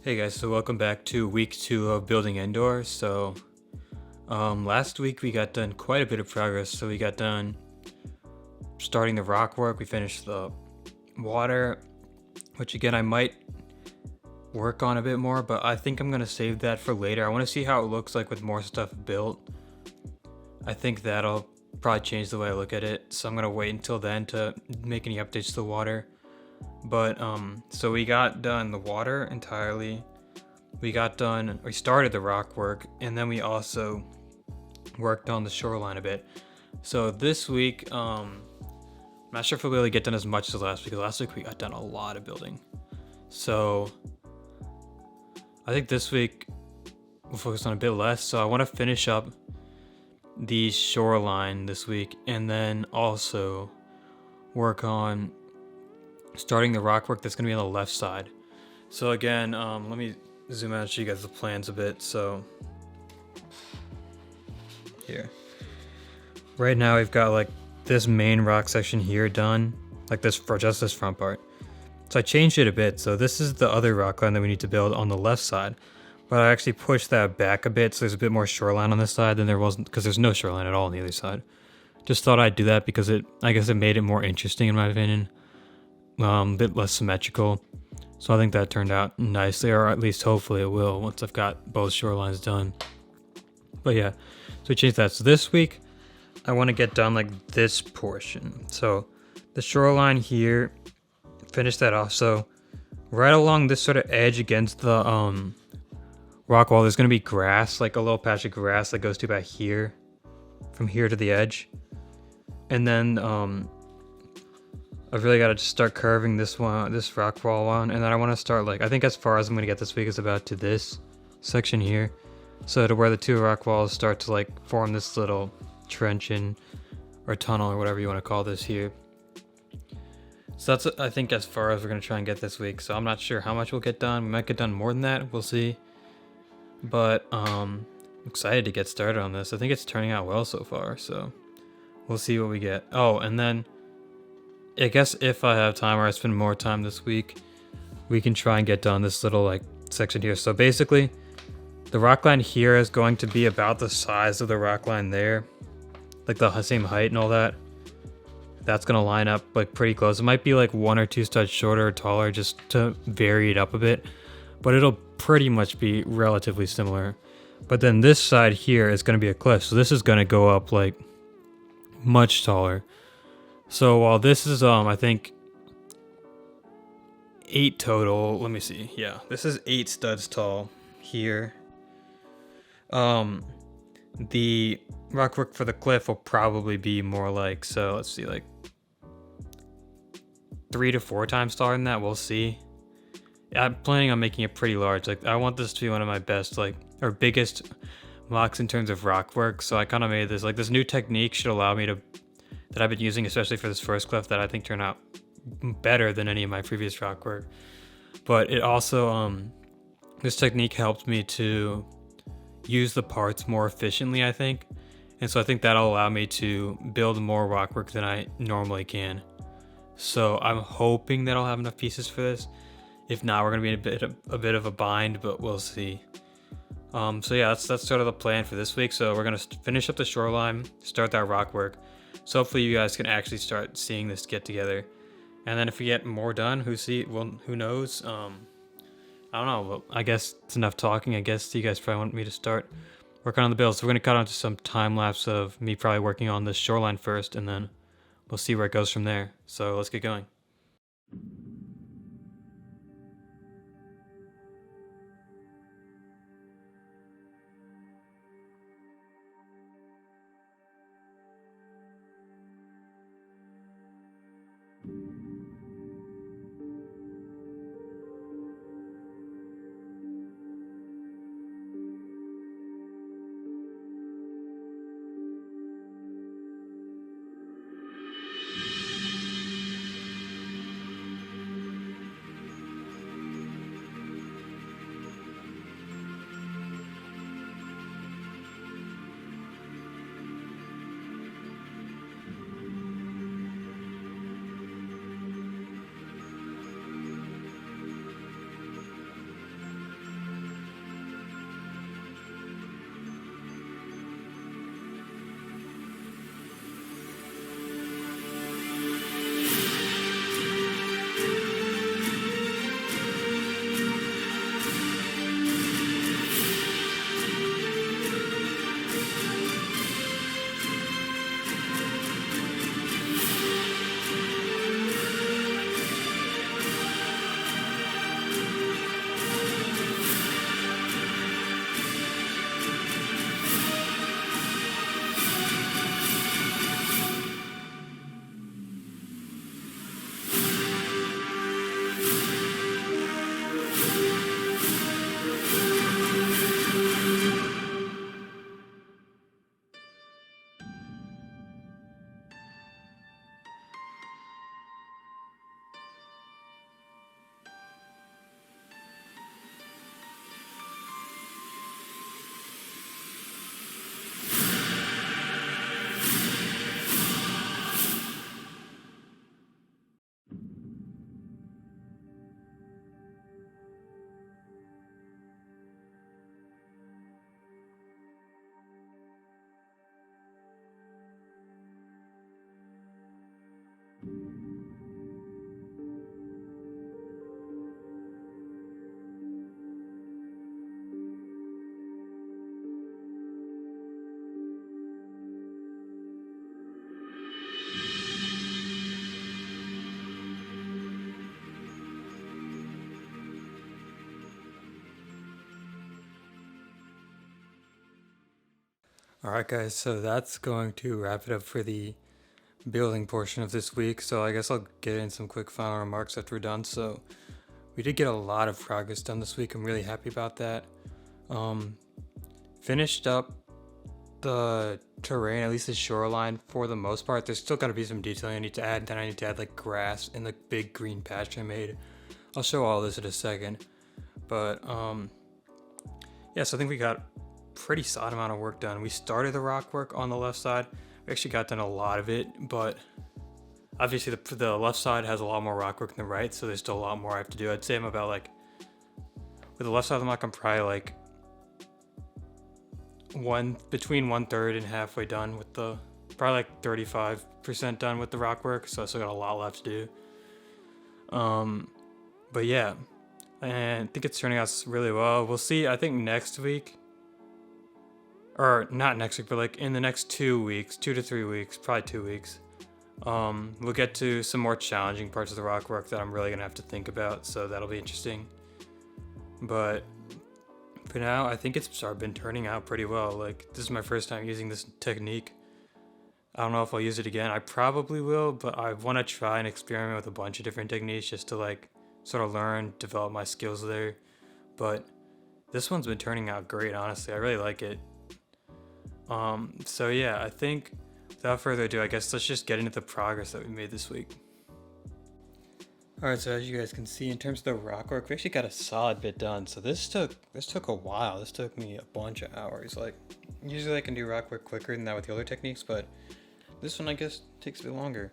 Hey guys, so welcome back to week 2 of building Endor. Last week we got done quite a bit of progress. So we got done starting the rock work, we finished the water, which again I might work on a bit more, but I think I'm gonna save that for later. I want to see how it looks like with more stuff built. I think that'll probably change the way I look at it, so I'm gonna wait until then to make any updates to the water. But so we got done the water entirely. We started the rock work, and then we also worked on the shoreline a bit. So this week, I'm not sure if we'll really get done as much as last week. Last week we got done a lot of building. So I think this week we'll focus on a bit less. So I want to finish up the shoreline this week, and then also work on starting the rock work that's going to be on the left side. So again, let me zoom out and show you guys the plans a bit. So here, right now we've got like this main rock section here done, like this for just this front part. So I changed it a bit. So this is the other rock line that we need to build on the left side, but I actually pushed that back a bit so there's a bit more shoreline on this side than there wasn't, because there's no shoreline at all on the other side. Just thought I'd do that because I guess it made it more interesting in my opinion. A bit less symmetrical. So I think that turned out nicely, or at least hopefully it will once I've got both shorelines done. But yeah, so we changed that. So this week, I want to get done like this portion. So the shoreline here, finish that off. So right along this sort of edge against the rock wall, there's going to be grass, like a little patch of grass that goes to about here, from here to the edge. And then I've really got to just start curving this rock wall on, and then I want to start like, I think as far as I'm going to get this week is about to this section here. So to where the two rock walls start to like form this little trench or tunnel or whatever you want to call this here. So that's, I think, as far as we're going to try and get this week. So I'm not sure how much we'll get done. We might get done more than that. We'll see. But I'm excited to get started on this. I think it's turning out well so far. So we'll see what we get. Oh, and then I guess if I have time or I spend more time this week, we can try and get done this little like section here. So basically, the rock line here is going to be about the size of the rock line there, like the same height and all that. That's gonna line up like pretty close. It might be like 1 or 2 studs shorter or taller just to vary it up a bit, but it'll pretty much be relatively similar. But then this side here is gonna be a cliff, so this is gonna go up like much taller. So while this is I think 8 total, let me see. Yeah, this is 8 studs tall here. The rock work for the cliff will probably be more like, so let's see, like 3 to 4 times taller than that. We'll see. I'm planning on making it pretty large. Like I want this to be one of my best, like, or biggest mocks in terms of rock work. So I kind of made this, like, this new technique should allow me to, that I've been using, especially for this first cliff, that I think turned out better than any of my previous rock work. But it also, this technique helped me to use the parts more efficiently, I think. And so I think that'll allow me to build more rock work than I normally can. So I'm hoping that I'll have enough pieces for this. If not, we're gonna be in a bit of a bind, but we'll see. So yeah, that's sort of the plan for this week. So we're gonna finish up the shoreline, start that rock work. So hopefully you guys can actually start seeing this get together. And then if we get more done, who knows? I don't know. Well, I guess it's enough talking. I guess you guys probably want me to start working on the build. So we're gonna cut onto some time lapse of me probably working on this shoreline first, and then we'll see where it goes from there. So let's get going. Alright guys, so that's going to wrap it up for the building portion of this week. So I guess I'll get in some quick final remarks after we're done. So we did get a lot of progress done this week. I'm really happy about that. Finished up the terrain, at least the shoreline for the most part. There's still got to be some detailing I need to add. Then I need to add like grass in the big green patch I made. I'll show all this in a second. But yeah, so I think we got pretty solid amount of work done. We started the rock work on the left side. We actually got done a lot of it, but obviously the left side has a lot more rock work than the right, so there's still a lot more I have to do. I'd say I'm about like, with the left side of the mock, I'm probably like between 1/3 and halfway done with the, probably like 35% done with the rock work, so I still got a lot left to do. But yeah, and I think it's turning out really well. We'll see, I think next week, or not next week, but like in the next 2 weeks, 2 to 3 weeks, probably 2 weeks, we'll get to some more challenging parts of the rock work that I'm really gonna have to think about, so that'll be interesting. But for now, I think it's been turning out pretty well. Like, this is my first time using this technique. I don't know if I'll use it again. I probably will, but I want to try and experiment with a bunch of different techniques just to like sort of learn, develop my skills there. But this one's been turning out great, honestly. I really like it. So yeah, I think without further ado, I guess let's just get into the progress that we made this week. Alright, so as you guys can see, in terms of the rock work, we actually got a solid bit done. So this took a while. This took me a bunch of hours. Like, usually I can do rock work quicker than that with the other techniques, but this one I guess takes a bit longer.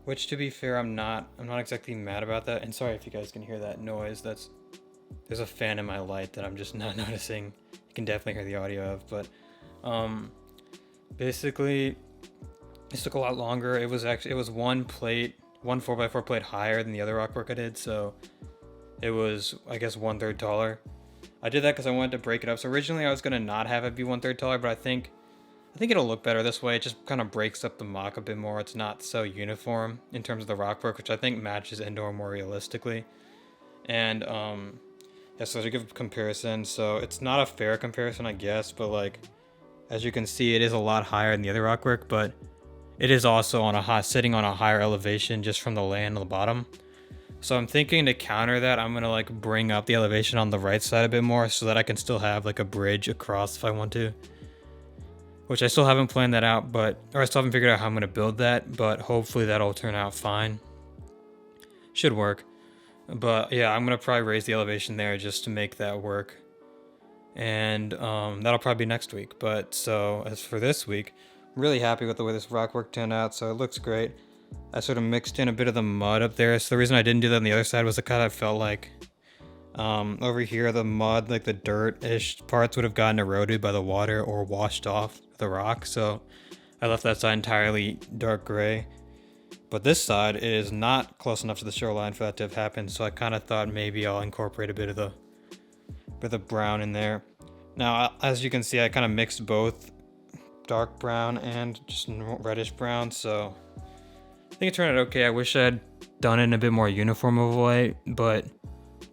Which, to be fair, I'm not exactly mad about that. And sorry if you guys can hear that noise. There's a fan in my light that I'm just not noticing. You can definitely hear the audio of, but basically this took a lot longer. It was one 4x4 plate higher than the other rock work I did, so it was, I guess, 1/3 taller. I did that because I wanted to break it up. So originally I was gonna not have it be 1/3 taller, but I think it'll look better this way. It just kind of breaks up the mock a bit more. It's not so uniform in terms of the rock work, which I think matches Endor more realistically. And yeah, so to give a comparison, so it's not a fair comparison, I guess, but like, as you can see, it is a lot higher than the other rock work, but it is also sitting on a higher elevation just from the land on the bottom. So I'm thinking to counter that, I'm gonna like bring up the elevation on the right side a bit more so that I can still have like a bridge across if I want to. Which I still haven't planned that out, or I still haven't figured out how I'm gonna build that, but hopefully that'll turn out fine. Should work. But yeah, I'm gonna probably raise the elevation there just to make that work. And that'll probably be next week. But so as for this week, I'm really happy with the way this rock work turned out, so it looks great. I sort of mixed in a bit of the mud up there, so the reason I didn't do that on the other side was it kind of felt like over here the mud, like the dirt-ish parts, would have gotten eroded by the water or washed off the rock, so I left that side entirely dark gray. But this side is not close enough to the shoreline for that to have happened, so I kind of thought maybe I'll incorporate a bit of the brown in there. Now, as you can see, I kind of mixed both dark brown and just reddish brown, so I think it turned out okay. I wish I had done it in a bit more uniform of a way, but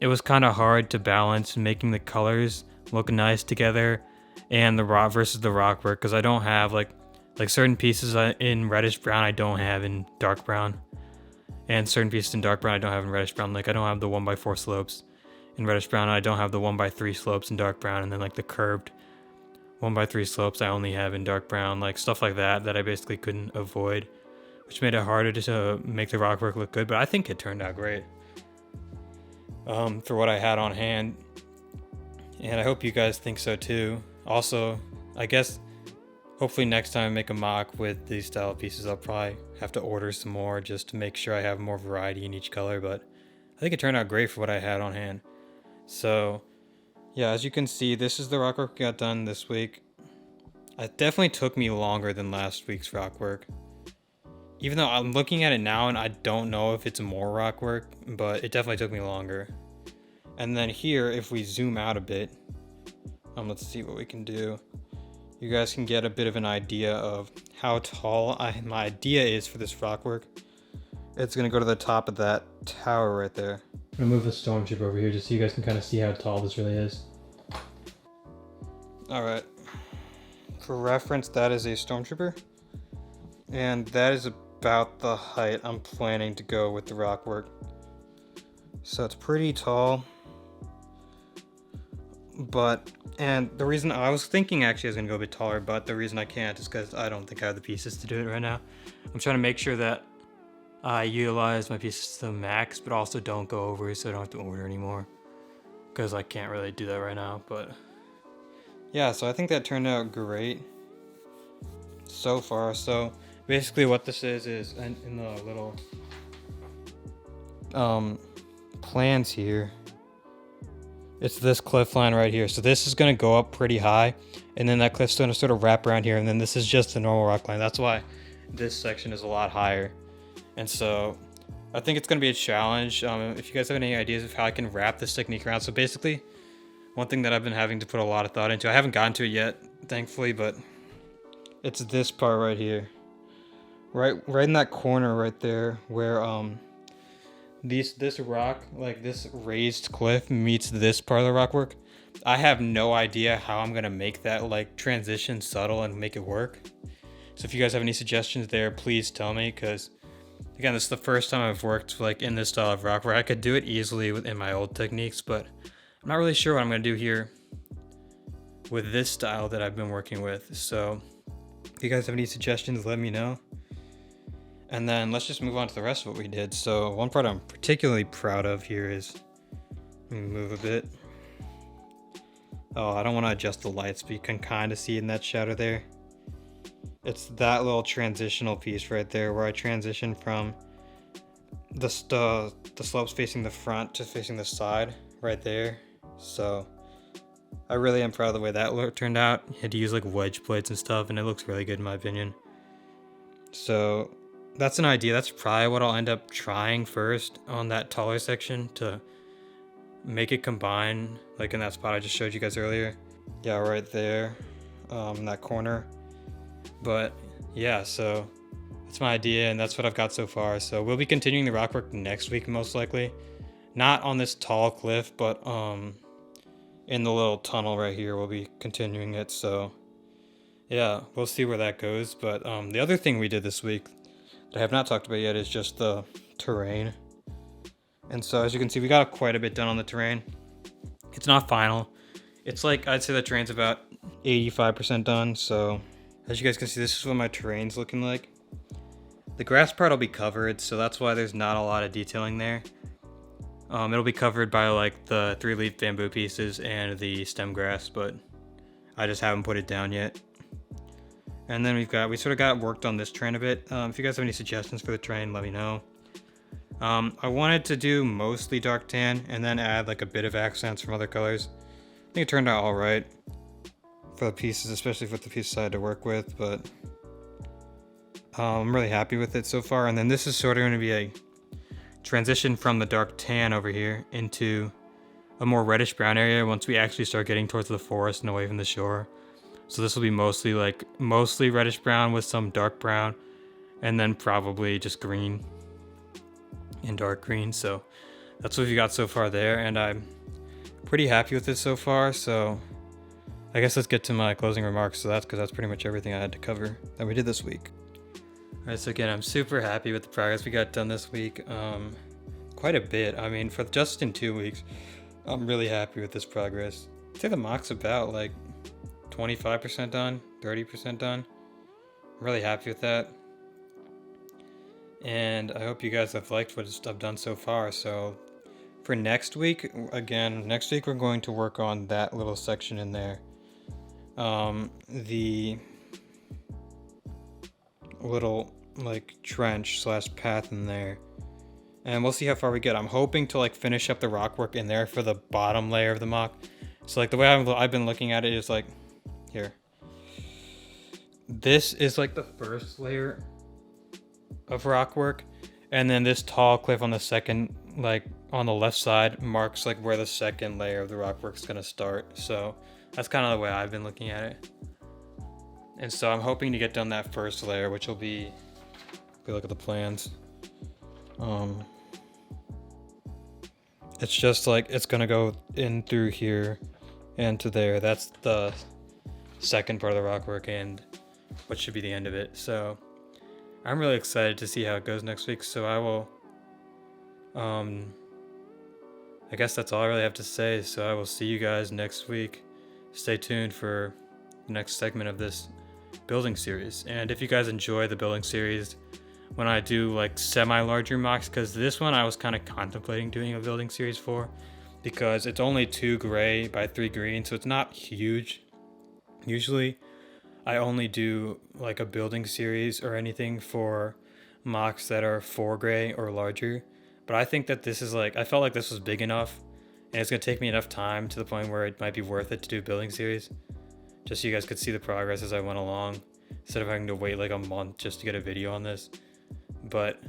it was kind of hard to balance making the colors look nice together and the rock versus the rock work, because I don't have like certain pieces in reddish brown I don't have in dark brown, and certain pieces in dark brown I don't have in reddish brown. Like, I don't have the 1x4 slopes in reddish brown, I don't have the 1x3 slopes in dark brown, and then like the curved 1x3 slopes I only have in dark brown, like stuff like that I basically couldn't avoid, which made it harder to make the rock work look good. But I think it turned out great for what I had on hand, and I hope you guys think so too. Also, I guess hopefully next time I make a mock with these style of pieces, I'll probably have to order some more just to make sure I have more variety in each color, but I think it turned out great for what I had on hand. So yeah, as you can see, this is the rock work we got done this week. It definitely took me longer than last week's rock work, even though I'm looking at it now and I don't know if it's more rock work, but it definitely took me longer. And then here, if we zoom out a bit, let's see what we can do. You guys can get a bit of an idea of how tall my idea is for this rock work. It's gonna go to the top of that tower right there. I'm gonna move the storm ship over here just so you guys can kind of see how tall this really is. Alright, For reference, that is a stormtrooper, and that is about the height I'm planning to go with the rock work. So it's pretty tall, and the reason I was thinking actually I was gonna go a bit taller, but the reason I can't is because I don't think I have the pieces to do it right now. I'm trying to make sure that I utilize my pieces to the max, but also don't go over so I don't have to order anymore, because I can't really do that right now. But yeah, so I think that turned out great so far. So basically what this is in the little plans here, it's this cliff line right here. So this is going to go up pretty high, and then that cliff's going to sort of wrap around here, and then this is just the normal rock line. That's why this section is a lot higher. And so I think it's going to be a challenge. If you guys have any ideas of how I can wrap this technique around. So basically, one thing that I've been having to put a lot of thought into, I haven't gotten to it yet, thankfully, but it's this part right here. Right in that corner right there where this rock, like this raised cliff meets this part of the rock work. I have no idea how I'm going to make that like transition subtle and make it work. So if you guys have any suggestions there, please tell me, because again, this is the first time I've worked like in this style of rock where I could do it easily within my old techniques, but I'm not really sure what I'm going to do here with this style that I've been working with. So if you guys have any suggestions, let me know. And then let's just move on to the rest of what we did. So one part I'm particularly proud of here is, let me move a bit. Oh, I don't want to adjust the lights, but you can kind of see in that shadow there. It's that little transitional piece right there where I transition from the slopes facing the front to facing the side right there. So I really am proud of the way that turned out. I had to use like wedge plates and stuff, and it looks really good in my opinion. So that's an idea. That's probably what I'll end up trying first on that taller section to make it combine, like in that spot I just showed you guys earlier. Yeah, right there, in that corner. But yeah, so that's my idea, and that's what I've got so far. So we'll be continuing the rock work next week, most likely. Not on this tall cliff, but in the little tunnel right here, we'll be continuing it. So yeah, we'll see where that goes. But the other thing we did this week that I have not talked about yet is just the terrain. And so as you can see, we got quite a bit done on the terrain. It's not final. It's like, I'd say the terrain's about 85% done. So as you guys can see, this is what my terrain's looking like. The grass part will be covered, so that's why there's not a lot of detailing there. It'll be covered by like the 3-leaf bamboo pieces and the stem grass, but I just haven't put it down yet. And then we sort of got worked on this terrain a bit. If you guys have any suggestions for the terrain, let me know. I wanted to do mostly dark tan and then add like a bit of accents from other colors. I think it turned out all right for the pieces, especially for the pieces I had to work with, but I'm really happy with it so far. And then this is sort of going to be a transition from the dark tan over here into a more reddish brown area once we actually start getting towards the forest and away from the shore. So this will be mostly reddish brown with some dark brown, and then probably just green and dark green. So that's what we got so far there, and I'm pretty happy with it so far. So I guess let's get to my closing remarks. So that's pretty much everything I had to cover that we did this week. Alright, so again, I'm super happy with the progress we got done this week. Quite a bit. I mean, for just in 2 weeks, I'm really happy with this progress. I'd say the mock's about like 25% done, 30% done. I'm really happy with that. And I hope you guys have liked what I've done so far. So for next week, we're going to work on that little section in there. The little like trench / path in there, and we'll see how far we get. I'm hoping to like finish up the rock work in there for the bottom layer of the mock. So like the way I've been looking at it is like here, this is like the first layer of rock work, and then this tall cliff on the second, like on the left side, marks like where the second layer of the rock work is going to start. So that's kind of the way I've been looking at it. And so I'm hoping to get done that first layer, which will be, if we look at the plans, it's just like, it's gonna go in through here and to there. That's the second part of the rock work and what should be the end of it. So I'm really excited to see how it goes next week. So I will, I guess that's all I really have to say. So I will see you guys next week. Stay tuned for the next segment of this building series. And if you guys enjoy the building series, when I do like semi-larger mocks, because this one I was kind of contemplating doing a building series for, because it's only 2 gray by 3 green, so it's not huge. Usually I only do like a building series or anything for mocks that are 4 gray or larger. But I think that this is like, I felt like this was big enough and it's going to take me enough time to the point where it might be worth it to do a building series. Just so you guys could see the progress as I went along, instead of having to wait like a month just to get a video on this. But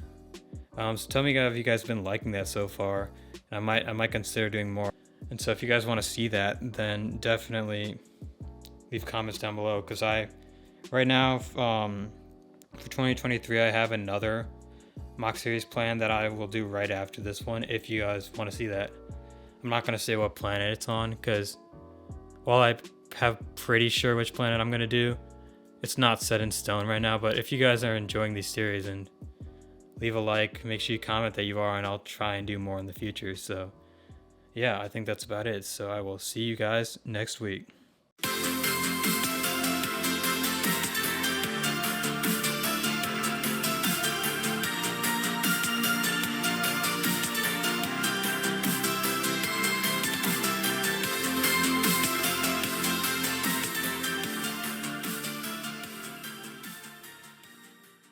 so tell me if you guys have been liking that so far, and I might consider doing more. And so if you guys want to see that, then definitely leave comments down below, because right now for 2023 I have another mock series plan that I will do right after this one if you guys want to see that. I'm not going to say what planet it's on, because while I have pretty sure which planet I'm going to do, it's not set in stone right now. But if you guys are enjoying these series, and leave a like, make sure you comment that you are, and I'll try and do more in the future. So yeah, I think that's about it. So I will see you guys next week.